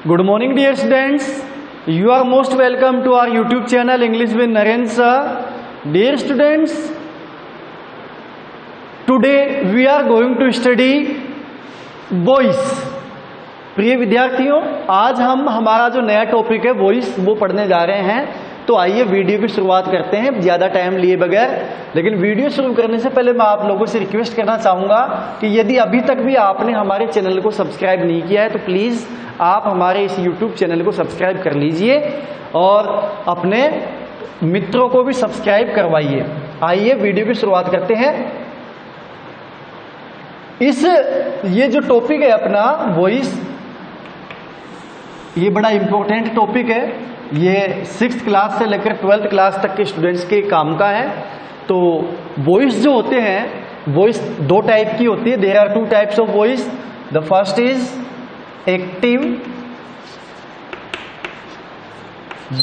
Good morning, dear students. You are most welcome to our YouTube channel English with Narendra sir. Dear students, today we are going to study voice. प्रिय विद्यार्थियों, आज हम हमारा जो नया topic है voice वो पढ़ने जा रहे हैं। तो आइए वीडियो की शुरुआत करते हैं ज़्यादा टाइम लिए बगैर। लेकिन वीडियो शुरू करने से पहले मैं आप लोगों से रिक्वेस्ट करना चाहूँगा कि यदि अभी तक भी आपने हमारे चैनल को सब्सक्राइब नहीं किया है तो प्लीज़ आप हमारे इस YouTube चैनल को सब्सक्राइब कर लीजिए और अपने मित्रों को भी सब्सक्राइब करवाइए। आइए वीडियो की शुरुआत करते हैं। ये जो टॉपिक है अपना वॉइस, ये बड़ा इंपॉर्टेंट टॉपिक है। ये 6th क्लास से लेकर 12th क्लास तक के स्टूडेंट्स के काम का है। तो वॉइस जो होते हैं, वॉइस दो टाइप की होती है। There are 2 types of voice. The first is active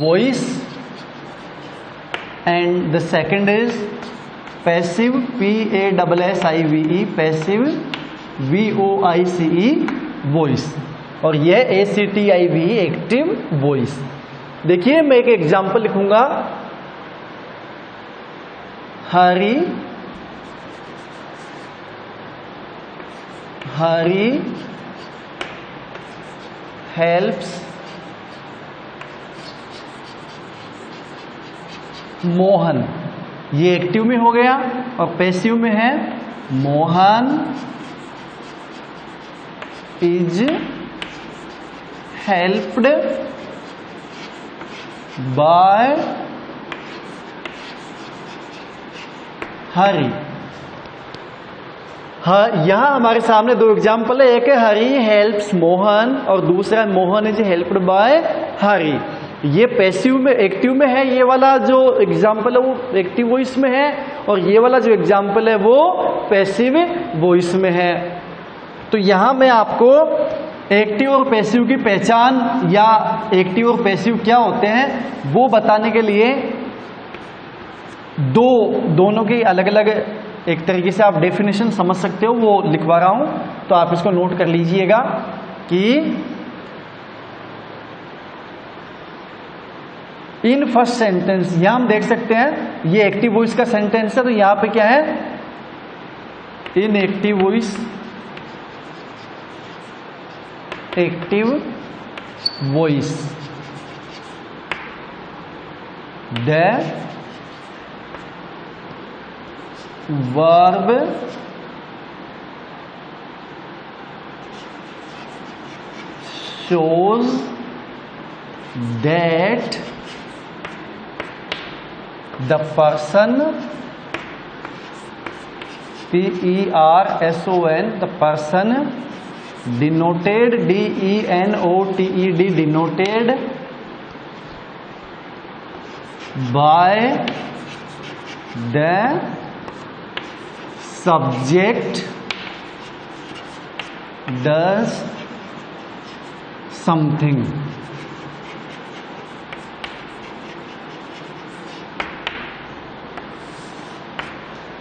voice and the second is passive, PASSIVE, passive VOICE voice, और यह ACTIVE एक्टिव वॉइस। देखिए मैं एक एग्जाम्पल लिखूंगा। हरी हेल्प्स मोहन, ये एक्टिव में हो गया, और पैसिव में है मोहन इज हेल्प्ड बाय हरी। यहां हमारे सामने 2 एग्जाम्पल है। एक है हरी हेल्प्स मोहन और दूसरा मोहन इज हेल्प्ड बाय हरी। ये पैसिव में, एक्टिव में है। ये वाला जो एग्जाम्पल है वो एक्टिव वॉइस में है, और ये वाला जो एग्जाम्पल है वो पैसिव वॉइस में है। तो यहां मैं आपको एक्टिव और पैसिव की पहचान, या एक्टिव और पैसिव क्या होते हैं वो बताने के लिए दोनों की अलग अलग एक तरीके से आप डेफिनेशन समझ सकते हो, वो लिखवा रहा हूं। तो आप इसको नोट कर लीजिएगा कि इन फर्स्ट सेंटेंस, यहां हम देख सकते हैं ये एक्टिव वॉइस का सेंटेंस है। तो यहां पे क्या है, इन active voice, active voice the verb shows that the person, person, the person denoted, DENOTED, denoted by the subject does something।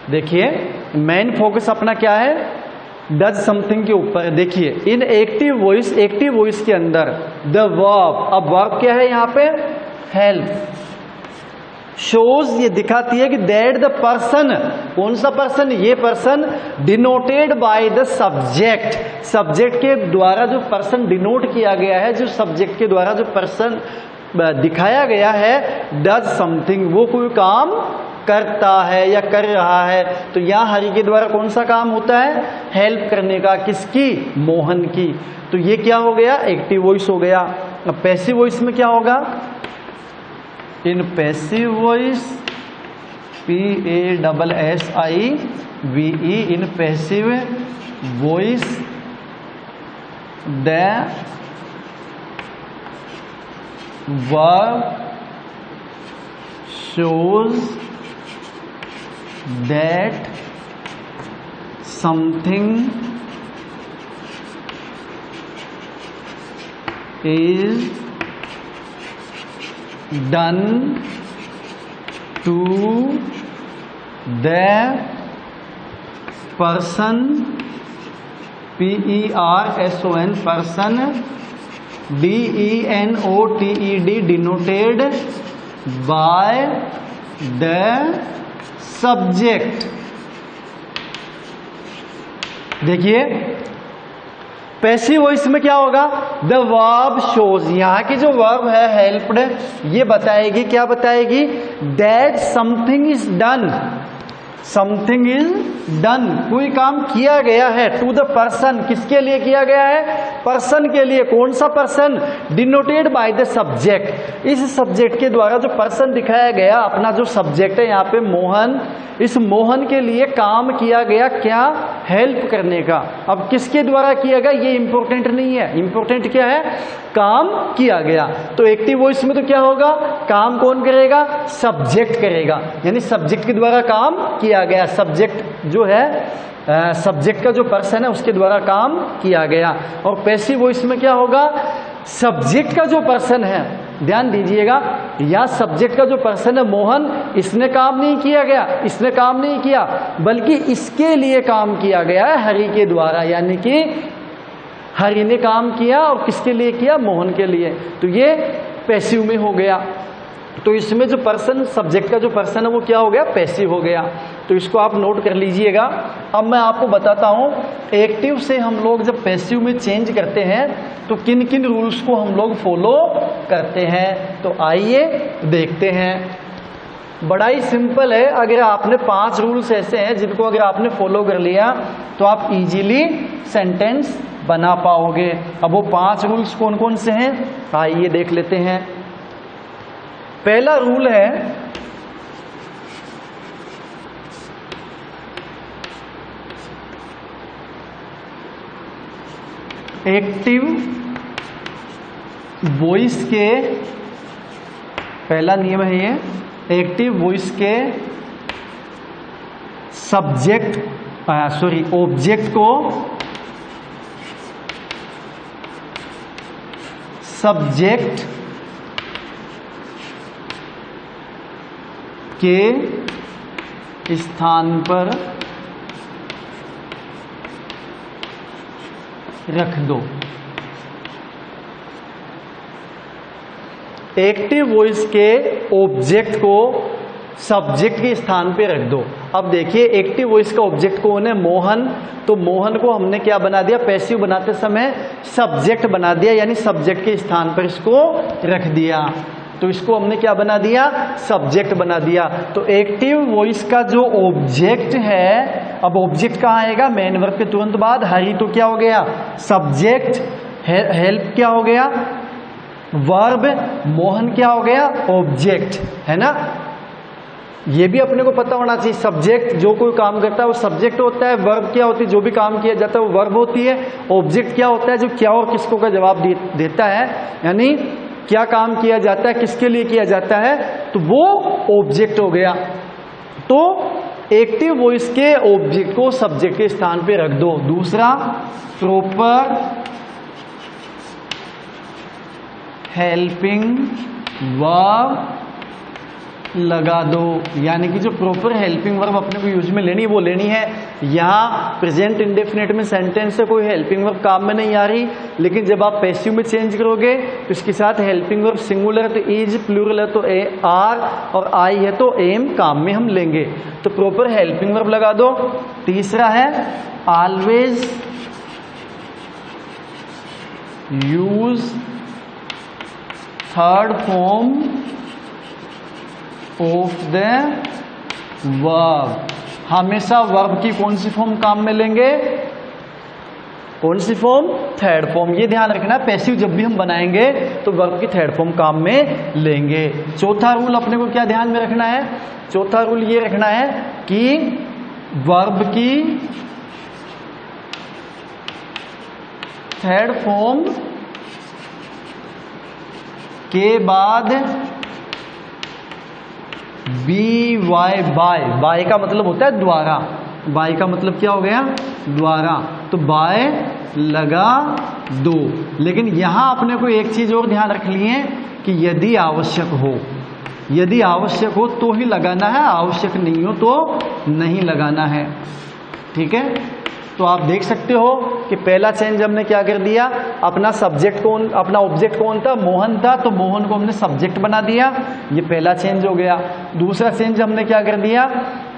देखिए मेन फोकस अपना क्या है, डज समथिंग के ऊपर। देखिए इन एक्टिव वॉइस के अंदर द वर्ब, अब वर्ब क्या है यहाँ पे, हेल्प। शोज, ये दिखाती है कि दैट द पर्सन, कौन सा पर्सन, ये person denoted by the subject, subject के द्वारा जो पर्सन डिनोट किया गया है, जो सब्जेक्ट के द्वारा जो पर्सन दिखाया गया है, डज समथिंग, वो कोई काम करता है या कर रहा है। तो यहां हरि के द्वारा कौन सा काम होता है, हेल्प करने का, किसकी, मोहन की। तो ये क्या हो गया, एक्टिव वॉइस हो गया। अब पैसिव वॉइस में क्या होगा, in passive voice, PASSIVE, in passive voice the verb shows that something is done to the person, PERSON, person DENOTED, denoted by the subject. देखिए पैसिव वॉइस में क्या होगा, द वर्ब शोज, यहां की जो वर्ब है हेल्प्ड, ये बताएगी, क्या बताएगी, that something is done, something is done, कोई काम किया गया है, टू द पर्सन, किसके लिए किया गया है, पर्सन के लिए। कौन सा person, denoted by the subject, इस सब्जेक्ट के द्वारा जो पर्सन दिखाया गया, अपना जो सब्जेक्ट है यहाँ पे मोहन, इस मोहन के लिए काम किया गया, क्या, हेल्प करने का। अब किसके द्वारा किया गया ये इंपॉर्टेंट नहीं है, इंपॉर्टेंट क्या है, काम किया गया। तो एक्टिव वॉइस में तो क्या होगा, काम कौन करेगा, सब्जेक्ट करेगा, यानी सब्जेक्ट के द्वारा काम किया गया, सब्जेक्ट जो है सब्जेक्ट का जो पर्सन है उसके द्वारा काम किया गया। और पैसिव वॉइस में क्या होगा, सब्जेक्ट का जो पर्सन है, ध्यान दीजिएगा, या सब्जेक्ट का जो पर्सन है मोहन, इसने काम नहीं किया गया, इसने काम नहीं किया, बल्कि इसके लिए काम किया गया है हरि के द्वारा, यानी कि हरि ने काम किया, और किसके लिए किया, मोहन के लिए। तो ये पैसिव में हो गया। तो इसमें जो पर्सन, सब्जेक्ट का जो पर्सन है वो क्या हो गया, पैसिव हो गया। तो इसको आप नोट कर लीजिएगा। अब मैं आपको बताता हूं एक्टिव से हम लोग जब पैसिव में चेंज करते हैं तो किन किन रूल्स को हम लोग फॉलो करते हैं। तो आइए देखते हैं। बड़ा ही सिंपल है, अगर आपने 5 रूल्स ऐसे हैं जिनको अगर आपने फॉलो कर लिया तो आप इजीली सेंटेंस बना पाओगे। अब वो 5 रूल्स कौन कौन से हैं आइए देख लेते हैं। पहला रूल है, एक्टिव वॉइस के, पहला नियम है ये, एक्टिव वॉइस के सब्जेक्ट ऑब्जेक्ट को सब्जेक्ट के स्थान पर रख दो। एक्टिव वॉइस के ऑब्जेक्ट को सब्जेक्ट के स्थान पे रख दो। अब देखिए एक्टिव वॉइस का ऑब्जेक्ट कौन है, मोहन। तो मोहन को हमने क्या बना दिया, पैसिव बनाते समय सब्जेक्ट बना दिया, यानी सब्जेक्ट के स्थान पर इसको रख दिया। तो इसको हमने क्या बना दिया, सब्जेक्ट बना दिया। तो एक्टिव वॉइस का जो ऑब्जेक्ट है, अब ऑब्जेक्ट कहाँ आएगा, मेन वर्ब के तुरंत बाद। हरि तो क्या हो गया, सब्जेक्ट। हेल्प क्या हो गया, वर्ब। मोहन क्या हो गया, ऑब्जेक्ट, है ना। ये भी अपने को पता होना चाहिए, सब्जेक्ट जो कोई काम करता है वो सब्जेक्ट होता है, वर्ब क्या होती है, जो भी काम किया जाता है वो वर्ब होती है, ऑब्जेक्ट क्या होता है, जो क्या और किसको का जवाब देता है, यानी क्या काम किया जाता है, किसके लिए किया जाता है, तो वो ऑब्जेक्ट हो गया। तो एक्टिव वॉइस के ऑब्जेक्ट को सब्जेक्ट के स्थान पे रख दो। दूसरा, प्रॉपर हेल्पिंग वर्ब लगा दो, यानी कि जो प्रॉपर हेल्पिंग वर्ब अपने को यूज में लेनी वो लेनी है। यहाँ प्रेजेंट इंडेफिनिट में सेंटेंस से कोई हेल्पिंग वर्ब काम में नहीं आ रही, लेकिन जब आप पैसिव में चेंज करोगे तो इसके साथ हेल्पिंग वर्ब सिंगुलर है तो इज, प्लूरल है तो आर, और आई है तो एम काम में हम लेंगे। तो प्रॉपर हेल्पिंग वर्ब लगा दो। तीसरा है, always use third form of the verb. हमेशा वर्ब की कौन सी फॉर्म काम में लेंगे, कौन सी फॉर्म, थर्ड फॉर्म। ये ध्यान रखना, पैसिव जब भी हम बनाएंगे तो वर्ब की थर्ड फॉर्म काम में लेंगे। चौथा रूल अपने को क्या ध्यान में रखना है, चौथा रूल ये रखना है कि वर्ब की थर्ड फॉर्म के बाद बी वाई, बाय का मतलब होता है द्वारा, बाय का मतलब क्या हो गया, द्वारा, तो बाय लगा दो। लेकिन यहां अपने को एक चीज और ध्यान रखनी है कि यदि आवश्यक हो, यदि आवश्यक हो तो ही लगाना है, आवश्यक नहीं हो तो नहीं लगाना है, ठीक है। तो आप देख सकते हो कि पहला चेंज हमने क्या कर दिया, अपना सब्जेक्ट कौन, अपना ऑब्जेक्ट कौन था, मोहन था, तो मोहन को हमने सब्जेक्ट बना दिया, ये पहला चेंज हो गया। दूसरा चेंज हमने क्या कर दिया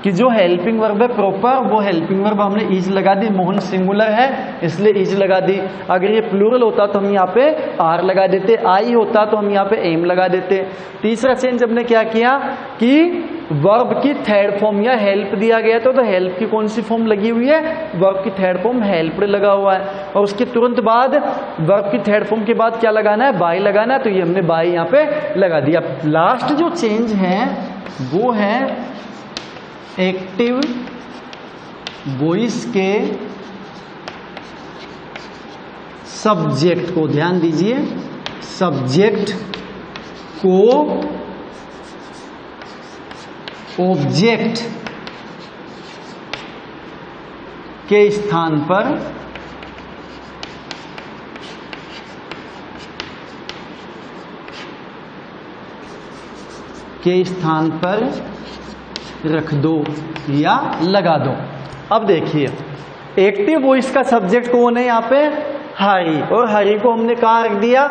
कि जो हेल्पिंग वर्ब है प्रॉपर, वो हेल्पिंग वर्ब हमने इज लगा दी, मोहन सिंगुलर है इसलिए इज लगा दी। अगर ये प्लूरल होता तो हम यहाँ पे आर लगा देते, आई होता तो हम यहाँ पे एम लगा देते। तीसरा चेंज हमने क्या किया कि वर्ब की थर्ड फॉर्म या हेल्प दिया गया था तो हेल्प की कौन सी फॉर्म लगी हुई है, वर्ब की थर्ड फॉर्म हेल्प्ड लगा हुआ है, और उसके तुरंत बाद वर्ब की थर्ड फॉर्म के बाद क्या लगाना है, बाय लगाना है, तो ये हमने बाय यहाँ पे लगा दिया। लास्ट जो चेंज है वो है एक्टिव वॉइस के सब्जेक्ट को, ध्यान दीजिए, सब्जेक्ट को ऑब्जेक्ट के स्थान पर रख दो या लगा दो। अब देखिए एक्टिव वॉइस का सब्जेक्ट कौन है यहाँ पे, हरी, और हरी को हमने कहाँ रख दिया,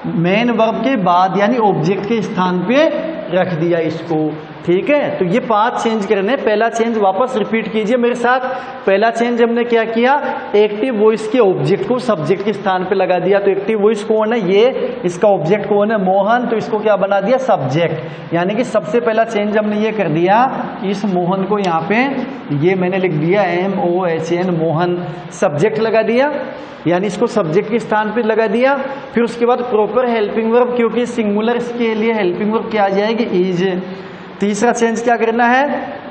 मेन वर्ब के बाद यानी ऑब्जेक्ट के स्थान पे रख दिया इसको, ठीक है। तो ये 5 चेंज करने, पहला चेंज वापस रिपीट कीजिए मेरे साथ। पहला चेंज हमने क्या किया, एक्टिव वॉइस के ऑब्जेक्ट को सब्जेक्ट के स्थान पे लगा दिया, तो एक्टिव वॉइस कौन है, ये इसका ऑब्जेक्ट कौन है, मोहन, तो इसको क्या बना दिया, सब्जेक्ट। यानी कि सबसे पहला चेंज हमने ये कर दिया कि इस मोहन को यहाँ पे ये मैंने लिख दिया MOHN, मोहन, सब्जेक्ट लगा दिया, यानी इसको सब्जेक्ट के स्थान पे लगा दिया। फिर उसके बाद प्रॉपर हेल्पिंग वर्ब, क्योंकि सिंगुलर इसके लिए हेल्पिंग वर्ब क्या आ जाएगी, इज। तीसरा चेंज क्या करना है,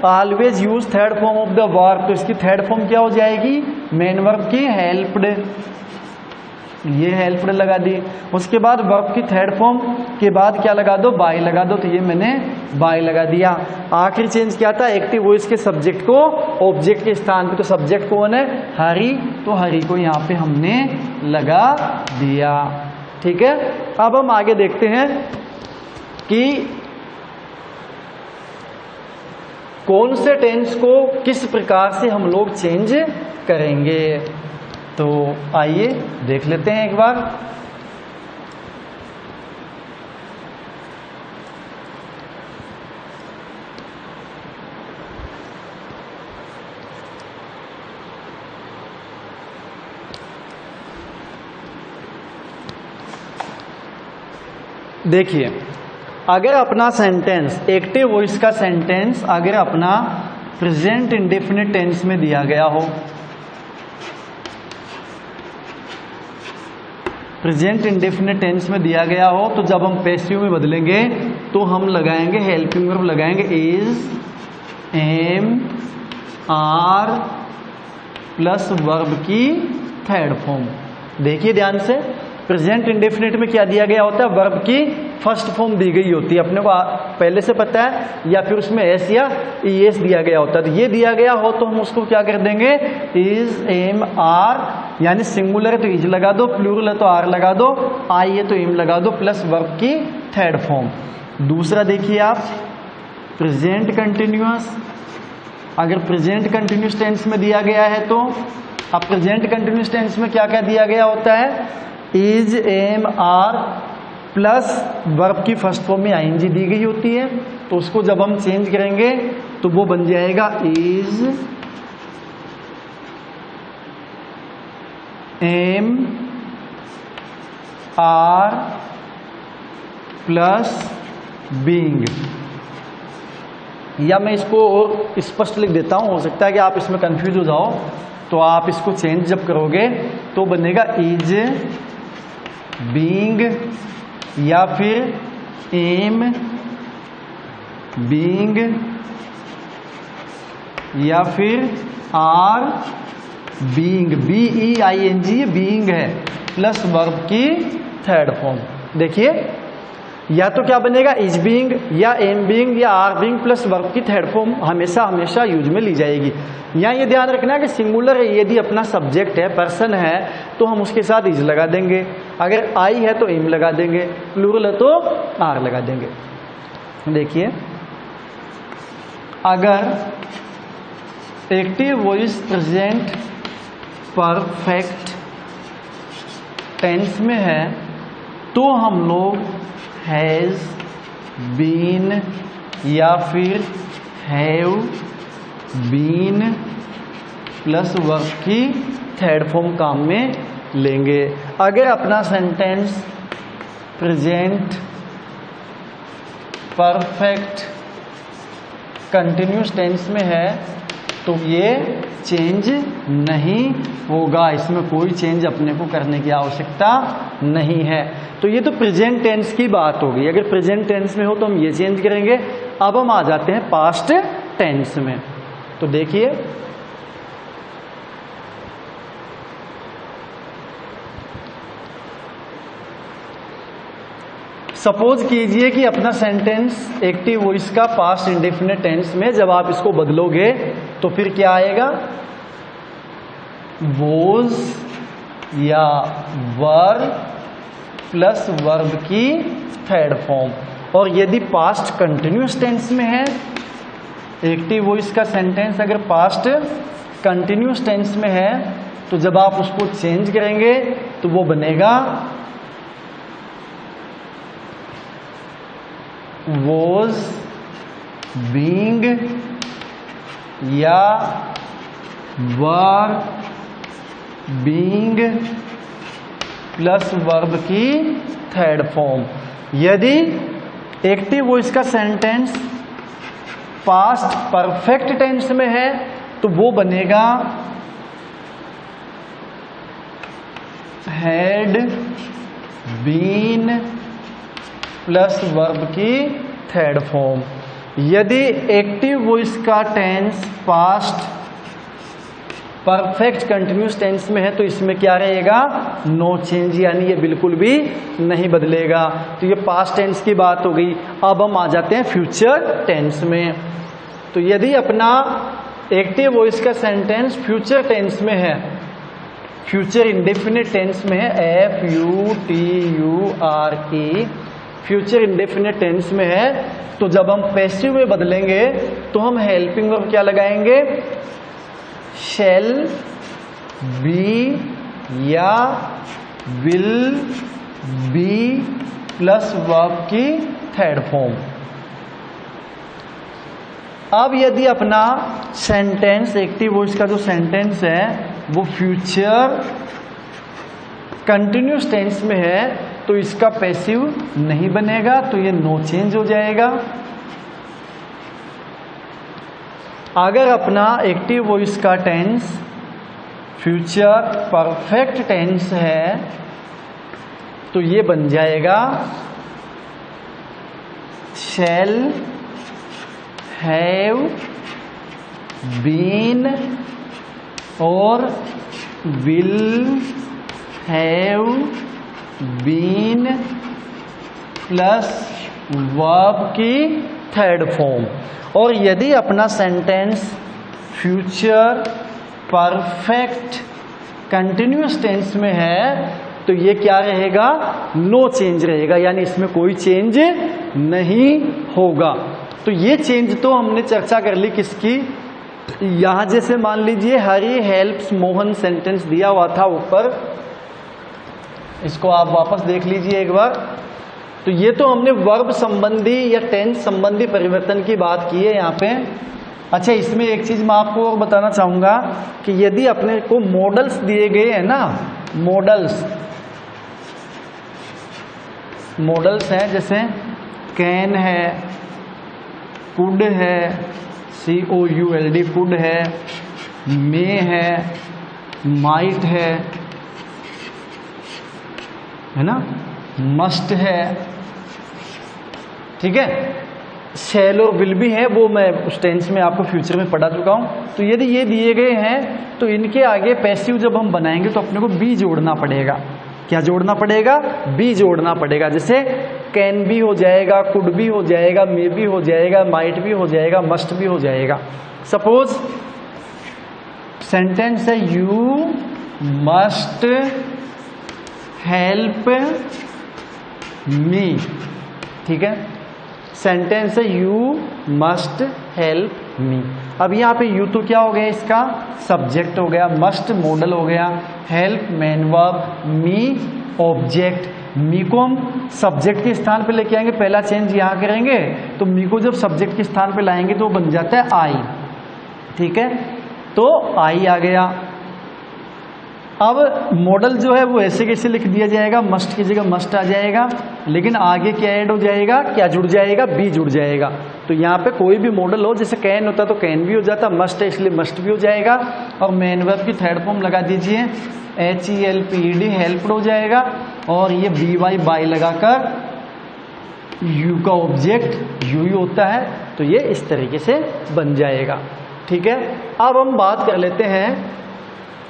always use third form of the verb, तो इसकी थर्ड फॉर्म क्या हो जाएगी, मेन वर्ब की हेल्प्ड, ये हेल्प्ड लगा दी। उसके बाद वर्ब की थर्ड फॉर्म के बाद क्या लगा दो, बाय लगा दो, तो ये मैंने बाय लगा दिया। आखिरी चेंज क्या था, एक्टिव वॉइस के सब्जेक्ट को ऑब्जेक्ट के स्थान पे, तो सब्जेक्ट कौन है, हरी, तो हरी को यहाँ पे हमने लगा दिया, ठीक है। अब हम आगे देखते हैं कि कौन से टेंस को किस प्रकार से हम लोग चेंज करेंगे, तो आइए देख लेते हैं एक बार। देखिए अगर अपना सेंटेंस, एक्टिव वॉइस का सेंटेंस अगर अपना प्रेजेंट इंडेफिनिट टेंस में दिया गया हो, प्रेजेंट इंडेफिनिट टेंस में दिया गया हो, तो जब हम पैसिव में बदलेंगे तो हम लगाएंगे हेल्पिंग वर्ब, लगाएंगे is, am, are plus verb की थर्ड फॉर्म। देखिए ध्यान से, प्रेजेंट इंडेफिनिट में क्या दिया गया होता है, वर्ब की फर्स्ट फॉर्म दी गई होती है, अपने को पहले से पता है, या फिर उसमें एस या ईएस दिया गया होता है। तो ये दिया गया हो तो हम उसको क्या कर देंगे, इज, एम, आर, यानी सिंगुलर है तो इज लगा दो, प्लूरल है तो आर लगा दो, आई है तो एम लगा दो, प्लस वर्ब की थर्ड फॉर्म। दूसरा देखिए आप, प्रेजेंट कंटिन्यूअस, अगर प्रेजेंट कंटिन्यूअस टेंस में दिया गया है तो अब प्रेजेंट कंटिन्यूअस टेंस में क्या क्या दिया गया होता है, is, am, are plus verb की फर्स्ट फॉर्म में आईएनजी दी गई होती है, तो उसको जब हम चेंज करेंगे तो वो बन जाएगा is, am, are plus being. या मैं इसको और स्पष्ट लिख देता हूं, हो सकता है कि आप इसमें कंफ्यूज हो जाओ, तो आप इसको चेंज जब करोगे तो बनेगा इज, बीइंग, या फिर एम, बीइंग, या फिर आर, बीइंग, BEING, ये बीइंग है, प्लस वर्ब की थर्ड फॉर्म। देखिए या तो क्या बनेगा, इज बीइंग या एम बीइंग या आर बीइंग प्लस वर्ब की थर्ड फॉर्म हमेशा हमेशा यूज में ली जाएगी। यहाँ ये ध्यान रखना है कि सिंगुलर है, यदि अपना सब्जेक्ट है, पर्सन है, तो हम उसके साथ इज लगा देंगे, अगर आई है तो एम लगा देंगे, प्लूरल है तो आर लगा देंगे। देखिए अगर active voice present perfect tense में है तो हम लोग हैज़ बीन या फिर हैव बीन प्लस वर्ब की थर्ड फॉर्म काम में लेंगे। अगर अपना sentence present perfect continuous tense में है तो ये चेंज नहीं होगा, इसमें कोई चेंज अपने को करने की आवश्यकता नहीं है। तो ये तो प्रेजेंट टेंस की बात होगी। अगर प्रेजेंट टेंस में हो तो हम ये चेंज करेंगे। अब हम आ जाते हैं पास्ट टेंस में। तो देखिए सपोज कीजिए कि अपना सेंटेंस एक्टिव वॉइस का पास्ट इंडेफिनिट टेंस में जब आप इसको बदलोगे तो फिर क्या आएगा, वॉज या वर प्लस वर्ब की थर्ड फॉर्म। और यदि पास्ट कंटिन्यूस टेंस में है, एक्टिव वॉइस का सेंटेंस अगर पास्ट कंटिन्यूस टेंस में है तो जब आप उसको चेंज करेंगे तो वो बनेगा was being या were being प्लस वर्ब की थर्ड फॉर्म। यदि एक्टिव वॉइस का सेंटेंस पास्ट परफेक्ट टेंस में है तो वो बनेगा हैड बीन प्लस वर्ब की थर्ड फॉर्म। यदि एक्टिव वॉइस का tense past perfect continuous tense में है तो इसमें क्या रहेगा, नो चेंज, यानी ये बिल्कुल भी नहीं बदलेगा। तो ये पास्ट टेंस की बात हो गई। अब हम आ जाते हैं फ्यूचर टेंस में। तो यदि अपना एक्टिव वॉइस का सेंटेंस फ्यूचर टेंस में है, फ्यूचर इंडेफिनिट टेंस में है, FUTURE फ्यूचर इंडेफिनिट टेंस में है, तो जब हम पैसिव में बदलेंगे तो हम हेल्पिंग वर्ब क्या लगाएंगे, शैल बी या विल बी प्लस वर्ब की थर्ड फॉर्म। अब यदि अपना सेंटेंस एक्टिव वॉइस का जो सेंटेंस है वो फ्यूचर कंटिन्यूस टेंस में है तो इसका पैसिव नहीं बनेगा, तो ये नो चेंज हो जाएगा। अगर अपना एक्टिव वॉइस का टेंस फ्यूचर परफेक्ट टेंस है तो ये बन जाएगा शैल हैव बीन और will have been plus verb की थर्ड फॉर्म। और यदि अपना sentence future perfect continuous tense में है तो ये क्या रहेगा, नो चेंज रहेगा, यानी इसमें कोई चेंज नहीं होगा। तो ये चेंज तो हमने चर्चा कर ली किसकी, यहां जैसे मान लीजिए हरी हेल्प्स मोहन सेंटेंस दिया हुआ था ऊपर, इसको आप वापस देख लीजिए एक बार। तो ये तो हमने वर्ब संबंधी या टेंस संबंधी परिवर्तन की बात की है यहाँ पे। अच्छा, इसमें एक चीज मैं आपको और बताना चाहूंगा कि यदि अपने को मॉडल्स दिए गए हैं ना, मॉडल्स हैं जैसे कैन है, कुड है, COULD कुड है, मे है, माइट है ना, मस्ट है, ठीक है, शैल और विल भी है, वो मैं उस टेंस में आपको फ्यूचर में पढ़ा चुका हूं। तो यदि ये दिए गए हैं तो इनके आगे पैसिव जब हम बनाएंगे तो अपने को बी जोड़ना पड़ेगा। क्या जोड़ना पड़ेगा, बी जोड़ना पड़ेगा। जैसे कैन भी हो जाएगा, कुड भी हो जाएगा, मे भी हो जाएगा, माइट भी हो जाएगा, मस्ट भी हो जाएगा। सपोज सेंटेंस है यू मस्ट हेल्प मी, ठीक है, सेंटेंस है यू मस्ट हेल्प मी। अब यहाँ पे यू तो क्या हो गया, इसका सब्जेक्ट हो गया, मस्ट मॉडल हो गया, हेल्प मेन वर्ब, मी ऑब्जेक्ट। मी को हम सब्जेक्ट के स्थान पे लेके आएंगे, पहला चेंज यहाँ करेंगे तो मी को जब सब्जेक्ट के स्थान पे लाएंगे तो वो बन जाता है आई। ठीक है, तो आई आ गया। अब मॉडल जो है वो ऐसे कैसे लिख दिया जाएगा, मस्ट की जगह मस्ट आ जाएगा, लेकिन आगे क्या ऐड हो जाएगा, क्या जुड़ जाएगा, बी जुड़ जाएगा। तो यहाँ पे कोई भी मॉडल हो, जैसे कैन होता तो कैन भी हो जाता, मस्ट है इसलिए मस्ट भी हो जाएगा। और मेन वर्ब की थर्ड फॉर्म लगा दीजिए, HELPED, हेल्प्ड हो जाएगा। और ये BY बाय लगाकर यू का ऑब्जेक्ट यू ही होता है, तो ये इस तरीके से बन जाएगा। ठीक है, अब हम बात कर लेते हैं,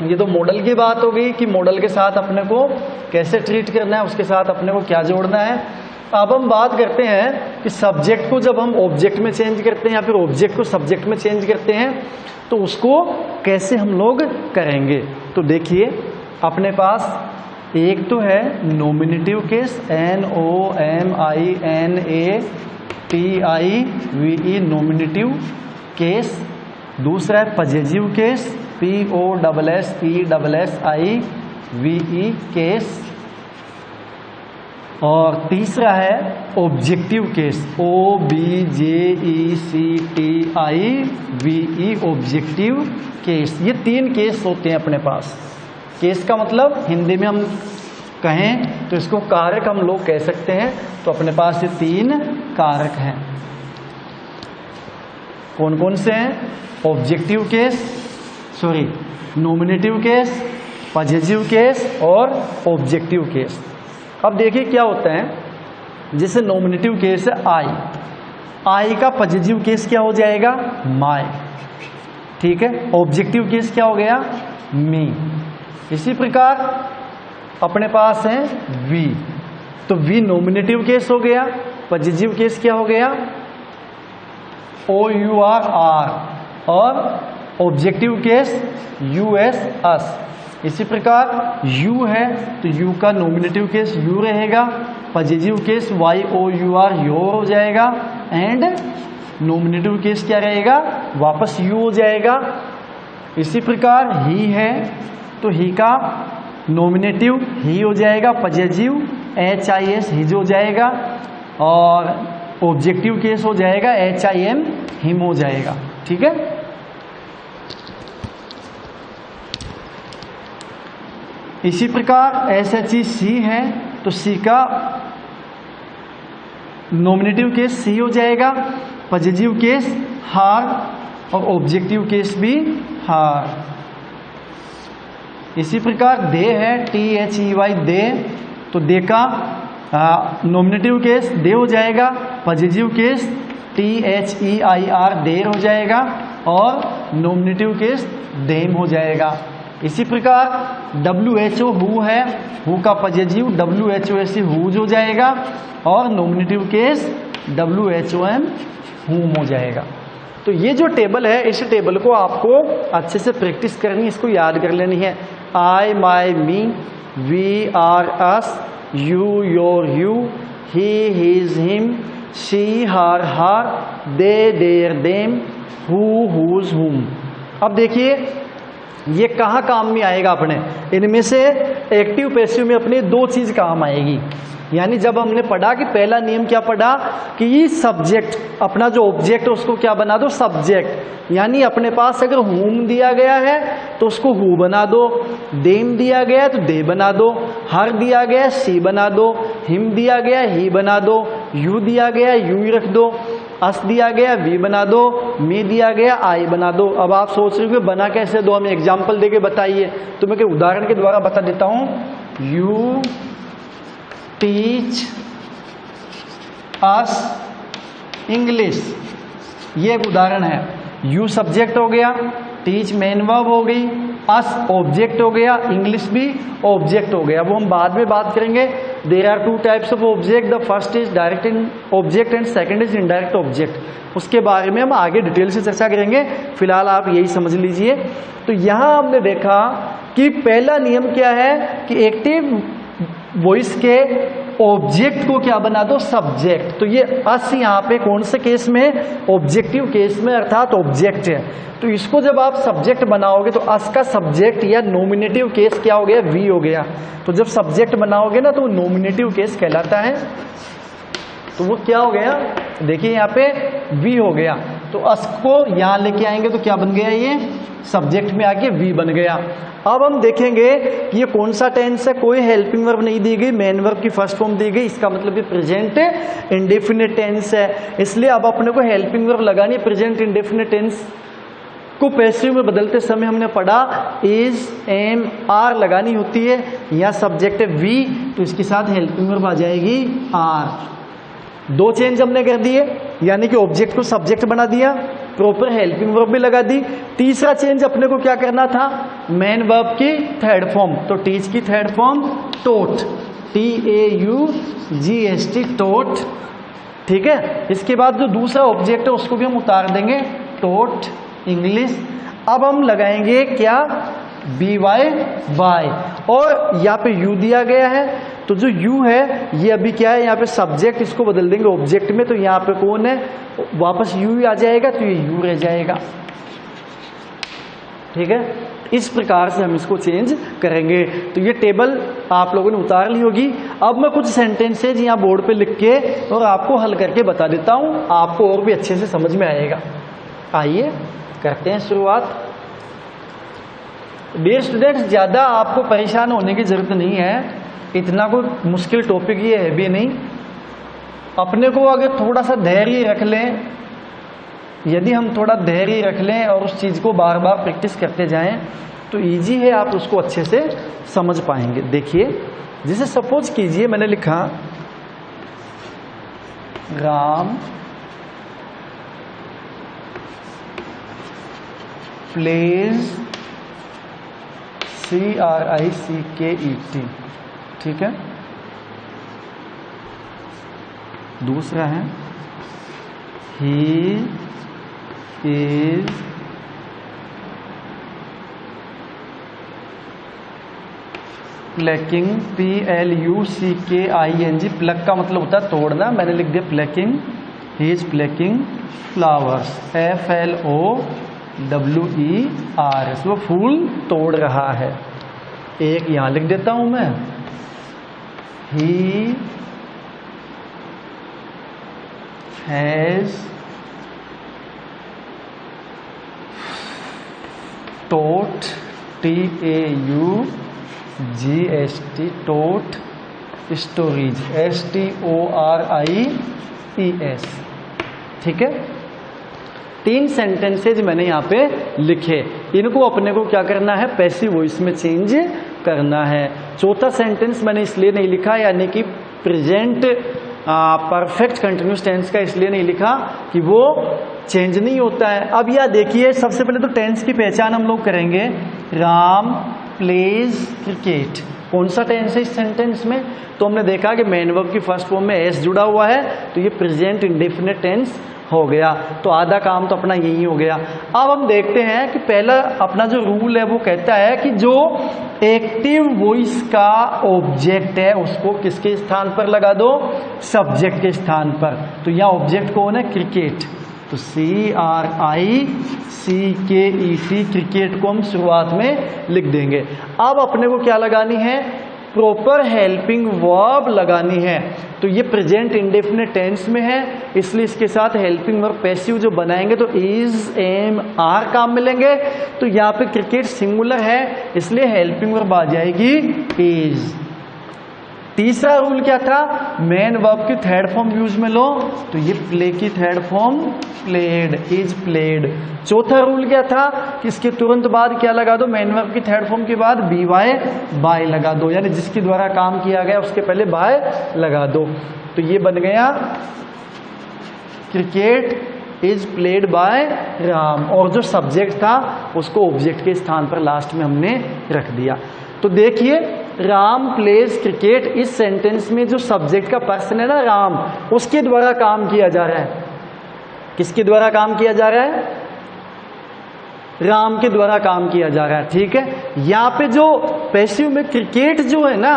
ये तो मॉडल की बात हो गई कि मॉडल के साथ अपने को कैसे ट्रीट करना है, उसके साथ अपने को क्या जोड़ना है। अब हम बात करते हैं कि सब्जेक्ट को जब हम ऑब्जेक्ट में चेंज करते हैं या फिर ऑब्जेक्ट को सब्जेक्ट में चेंज करते हैं तो उसको कैसे हम लोग करेंगे। तो देखिए अपने पास एक तो है nominative case, NOMINATIVE nominative case, दूसरा है पजेसिव केस, POSSESSIVE केस, और तीसरा है objective case, OBJECTIVE objective case. ये 3 केस होते हैं अपने पास। केस का मतलब हिंदी में हम कहें तो इसको कारक हम लोग कह सकते हैं। तो अपने पास ये 3 कारक हैं। कौन कौन से हैं, objective case, sorry nominative case, possessive case और ऑब्जेक्टिव केस। अब देखिए क्या होता है, जैसे नॉमिनेटिव केस है आई का पजेसिव केस क्या हो जाएगा, माय। ठीक है, ऑब्जेक्टिव केस क्या हो गया, मी। इसी प्रकार अपने पास है वी, तो वी नॉमिनेटिव केस हो गया, पजेसिव केस क्या हो गया, OUR आर, और ऑब्जेक्टिव केस US अस। इसी प्रकार यू है तो यू का नॉमिनेटिव केस यू रहेगा, पजेसिव केस YOUR योर हो जाएगा, एंड नॉमिनेटिव केस क्या रहेगा, वापस यू हो जाएगा। इसी प्रकार ही है तो ही का नॉमिनेटिव ही हो जाएगा, पजेसिव HIS हिज हो जाएगा, और ऑब्जेक्टिव केस हो जाएगा HIM हिम हो जाएगा। ठीक है, इसी प्रकार SHE है तो सी का नॉमिनेटिव केस सी हो जाएगा, पजेसिव केस हार, और ऑब्जेक्टिव केस भी हार। इसी प्रकार दे है THEY दे, तो दे का नॉमिनेटिव केस दे हो जाएगा, पजेसिव केस THEIR देर हो जाएगा, और नॉमिनेटिव केस देम हो जाएगा। इसी प्रकार WHO हु है, हु का पजेसिव WHOS हुज हो जाएगा, और नॉमिनेटिव केस WHOM हुम हो जाएगा। तो ये जो टेबल है, इस टेबल को आपको अच्छे से प्रैक्टिस करनी, इसको याद कर लेनी है। I my me, we are us, you your you, he his him, she her her, they their them, who whose whom. अब देखिए ये कहाँ काम में आएगा अपने, इनमें से एक्टिव पैसिव में अपने 2 चीज काम आएगी। यानी जब हमने पढ़ा कि पहला नियम क्या पढ़ा कि ये सब्जेक्ट, अपना जो ऑब्जेक्ट है उसको क्या बना दो, सब्जेक्ट। यानी अपने पास अगर हुम दिया गया है तो उसको हु बना दो, देम दिया गया है तो दे बना दो, हर दिया गया है सी बना दो, हिम दिया गया ही बना दो, यू दिया गया यू ही रख दो, अस दिया गया वी बना दो, मी दिया गया आई बना दो। अब आप सोच रहे हो बना कैसे दो, हमें एग्जाम्पल देके बताइए। तो मैं उदाहरण के द्वारा बता देता हूं। यू टीच अस इंग्लिश, ये एक उदाहरण है। यू सब्जेक्ट हो गया, टीच मेन वर्ब हो गई, अस ऑब्जेक्ट हो गया, इंग्लिश भी ऑब्जेक्ट हो गया। वो हम बाद में बात करेंगे। There are 2 types of object, the first is direct object and second is indirect object. उसके बारे में हम आगे डिटेल से चर्चा करेंगे, फिलहाल आप यही समझ लीजिए। तो यहां हमने देखा कि पहला नियम क्या है कि एक्टिव वॉइस के ऑब्जेक्ट को क्या बना दो, सब्जेक्ट। तो ये अस यहाँ पे कौन से केस में, ऑब्जेक्टिव केस में, अर्थात ऑब्जेक्ट है। तो इसको जब आप सब्जेक्ट बनाओगे तो अस का सब्जेक्ट या नॉमिनेटिव केस क्या हो गया, वी हो गया। तो जब सब्जेक्ट बनाओगे ना तो नॉमिनेटिव केस कहलाता है। तो वो क्या हो गया, देखिए यहाँ पे वी हो गया। तो अस को यहाँ लेके आएंगे तो क्या बन गया, ये सब्जेक्ट में आके वी बन गया। अब हम देखेंगे कि ये कौन सा टेंस है, कोई हेल्पिंग वर्ब नहीं दी गई, मेन वर्ब की फर्स्ट फॉर्म दी गई, इसका मतलब ये प्रेजेंट इंडेफिनिट टेंस है। इसलिए अब अपने को हेल्पिंग वर्ब लगानी है। प्रेजेंट इंडेफिनिट टेंस को पैसिव में बदलते समय हमने पढ़ा इज, एम, आर लगानी होती है। यहाँ सब्जेक्ट है वी, तो इसके साथ हेल्पिंग वर्ब आ जाएगी आर। दो चेंज हमने कर दिए, यानी कि ऑब्जेक्ट को सब्जेक्ट बना दिया, प्रॉपर हेल्पिंग वर्ब भी लगा दी। तीसरा चेंज अपने को क्या करना था, मेन वर्ब की थर्ड फॉर्म। तो टीच की थर्ड फॉर्म टोट, TAUGST, टोट। ठीक है, इसके बाद जो दूसरा ऑब्जेक्ट है उसको भी हम उतार देंगे, टोट इंग्लिश। अब हम लगाएंगे क्या, BY, और यहाँ पे यू दिया गया है। तो जो यू है ये अभी क्या है, यहाँ पे सब्जेक्ट, इसको बदल देंगे ऑब्जेक्ट में। तो यहाँ पे कौन है, वापस यू ही आ जाएगा, तो ये यू रह जाएगा। ठीक है, इस प्रकार से हम इसको चेंज करेंगे। तो ये टेबल आप लोगों ने उतार ली होगी। अब मैं कुछ सेंटेंसेज यहाँ बोर्ड पे लिख के और आपको हल करके बता देता हूँ, आपको और भी अच्छे से समझ में आएगा। आइए करते हैं शुरुआत। डियर स्टूडेंट्स, ज़्यादा आपको परेशान होने की जरूरत नहीं है, इतना कोई मुश्किल टॉपिक ये है भी नहीं। अपने को अगर थोड़ा सा धैर्य रख लें, यदि हम थोड़ा धैर्य रख लें और उस चीज़ को बार बार प्रैक्टिस करते जाएं तो इजी है, आप उसको अच्छे से समझ पाएंगे। देखिए, जैसे सपोज कीजिए मैंने लिखा राम प्लेज CRICKET, ठीक है। दूसरा है he is plucking, PLUCKING, pluck का मतलब होता है तोड़ना, मैंने लिख दिया plucking, he is plucking flowers, FLOWERS, वो फूल तोड़ रहा है। एक यहां लिख देता हूं मैं, he has taught, TAUGST, taught stories, STORIES। ठीक है, 3 सेंटेंसेज मैंने यहाँ पे लिखे। इनको अपने को क्या करना है, पैसिव वॉइस में चेंज करना है। चौथा सेंटेंस मैंने इसलिए नहीं लिखा, यानी कि प्रेजेंट परफेक्ट कंटिन्यूस टेंस का इसलिए नहीं लिखा कि वो चेंज नहीं होता है। अब यह देखिए, सबसे पहले तो टेंस की पहचान हम लोग करेंगे। राम प्लेज क्रिकेट, कौन सा टेंस है इस सेंटेंस में, तो हमने देखा कि मेन वर्ब की फर्स्ट फॉर्म में एस जुड़ा हुआ है, तो ये प्रेजेंट इंडेफिनिट टेंस हो गया। तो आधा काम तो अपना यही हो गया। अब हम देखते हैं कि पहला अपना जो रूल है वो कहता है कि जो एक्टिव वॉइस का ऑब्जेक्ट है उसको किसके स्थान पर लगा दो, सब्जेक्ट के स्थान पर। तो यहाँ ऑब्जेक्ट कौन है, क्रिकेट, तो CRICKET, क्रिकेट को हम शुरुआत में लिख देंगे। अब अपने को क्या लगानी है, प्रॉपर हेल्पिंग वर्ब लगानी है। तो ये प्रेजेंट इंडेफिनिट टेंस में है, इसलिए इसके साथ हेल्पिंग वर्ब पैसिव जो बनाएंगे तो इज, एम, आर काम मिलेंगे। तो यहाँ पे क्रिकेट सिंगुलर है, इसलिए हेल्पिंग वर्ब आ जाएगी इज। तीसरा रूल क्या था, मेन वर्ब की थर्ड फॉर्म यूज में लो, तो ये प्ले की third form played, is played. चौथा रूल क्या था कि इसके तुरंत बाद क्या लगा दो, मेन वर्ब की थर्ड फॉर्म के बाद BY, बाय लगा दो, यानी जिसके द्वारा काम किया गया उसके पहले बाय लगा दो। तो ये बन गया cricket is played by Ram, और जो सब्जेक्ट था उसको ऑब्जेक्ट के स्थान पर लास्ट में हमने रख दिया। तो देखिए, राम प्लेज क्रिकेट, इस सेंटेंस में जो सब्जेक्ट का पर्सन है ना राम, उसके द्वारा काम किया जा रहा है। किसके द्वारा काम किया जा रहा है, राम के द्वारा काम किया जा रहा है। ठीक है, यहाँ पे जो पैसिव में क्रिकेट जो है ना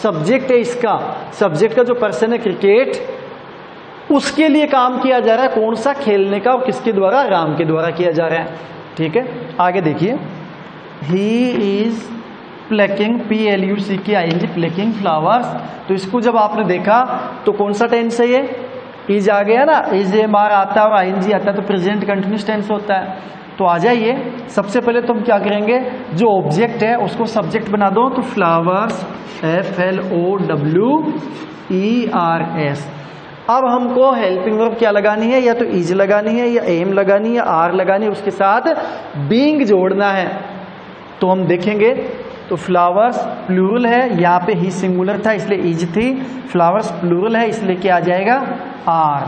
सब्जेक्ट है, इसका सब्जेक्ट का जो पर्सन है क्रिकेट, उसके लिए काम किया जा रहा है। कौन सा? खेलने का। और किसके द्वारा? राम के द्वारा किया जा रहा है। ठीक है, आगे देखिए, ही is plucking, PLUCKING, plucking flowers. तो इसको जब आपने देखा तो कौन सा टेंस है ये? इज आ गया ना, इज MR आता है और ING आता है तो प्रेजेंट कंटिन्यूस टेंस होता है। तो आ जाइए, सबसे पहले तो हम क्या करेंगे, जो ऑब्जेक्ट है उसको सब्जेक्ट बना दो। तो फ्लावर्स FLOWERS। अब हमको हेल्पिंग वर्ब क्या लगानी है? या तो इज लगानी है, या एम लगानी है, या आर लगानी है, उसके साथ बीइंग जोड़ना है। तो हम देखेंगे, तो फ्लावर्स प्लूरल है, यहाँ पे ही सिंगुलर था इसलिए इज थी, फ्लावर्स प्लूरल है इसलिए क्या आ जाएगा? आर।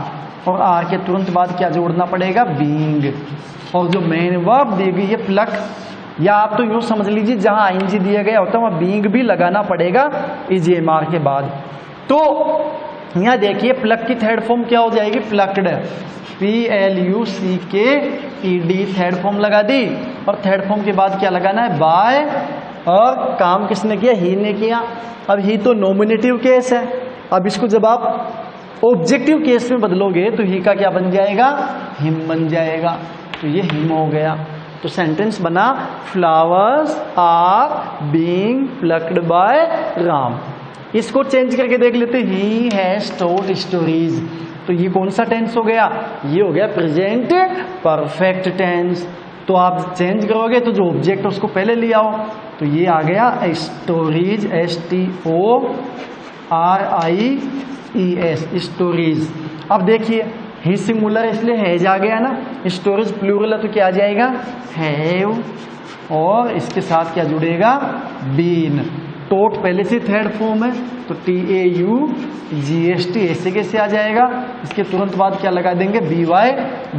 और आर के तुरंत बाद क्या जोड़ना पड़ेगा? बीइंग। और जो मेन वर्ब दी गई है प्लक, या आप तो यूं समझ लीजिए जहां ING दिया गया होता है वहां बीइंग भी लगाना पड़ेगा इज MR के बाद। तो यहां देखिए प्लक की थर्ड फॉर्म क्या हो जाएगी? प्लक्ड, PLUCKED, थर्ड फॉर्म लगा दी। और थर्ड फॉर्म के बाद क्या लगाना है? बाय। और काम किसने किया? ही ने किया। अब ही तो नॉमिनेटिव केस है, अब इसको जब आप ऑब्जेक्टिव केस में बदलोगे तो ही का क्या बन जाएगा? हिम बन जाएगा। तो ये हिम हो गया। तो सेंटेंस बना, flowers are being plucked by Ram. इसको चेंज करके देख लेते, ही हैज टोल्ड स्टोरीज। तो ये कौन सा टेंस हो गया? ये हो गया प्रेजेंट परफेक्ट टेंस। तो आप चेंज करोगे तो जो ऑब्जेक्ट है उसको पहले ले आओ। तो ये आ गया स्टोरीज, STORIES, स्टोरीज। अब देखिए ही सिंगुलर इसलिए हैज आ गया ना, स्टोरेज प्लूरल है तो क्या आ जाएगा? हैव। और इसके साथ क्या जुड़ेगा? बीन। टोट पहले से थर्ड फॉर्म है तो TAUGST ऐसे कैसे आ जाएगा? इसके तुरंत बाद क्या लगा देंगे? BY,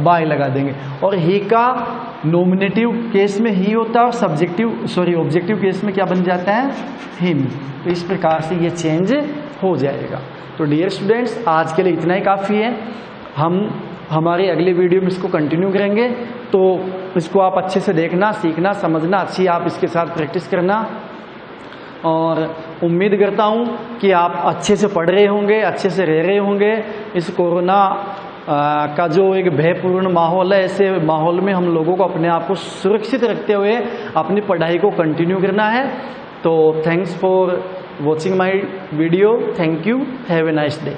बाय लगा देंगे। और ही का नॉमिनेटिव केस में ही होता है और ऑब्जेक्टिव केस में क्या बन जाता है? हिम। तो इस प्रकार से ये चेंज हो जाएगा। तो डियर स्टूडेंट्स, आज के लिए इतना ही काफ़ी है। हम हमारे अगले वीडियो में इसको कंटिन्यू करेंगे, तो इसको आप अच्छे से देखना, सीखना, समझना, अच्छी आप इसके साथ प्रैक्टिस करना। और उम्मीद करता हूँ कि आप अच्छे से पढ़ रहे होंगे, अच्छे से रह रहे होंगे। इस कोरोना का जो एक भयपूर्ण माहौल है, ऐसे माहौल में हम लोगों को अपने आप को सुरक्षित रखते हुए अपनी पढ़ाई को कंटिन्यू करना है। तो thanks for watching my video. Thank you. Have a nice day.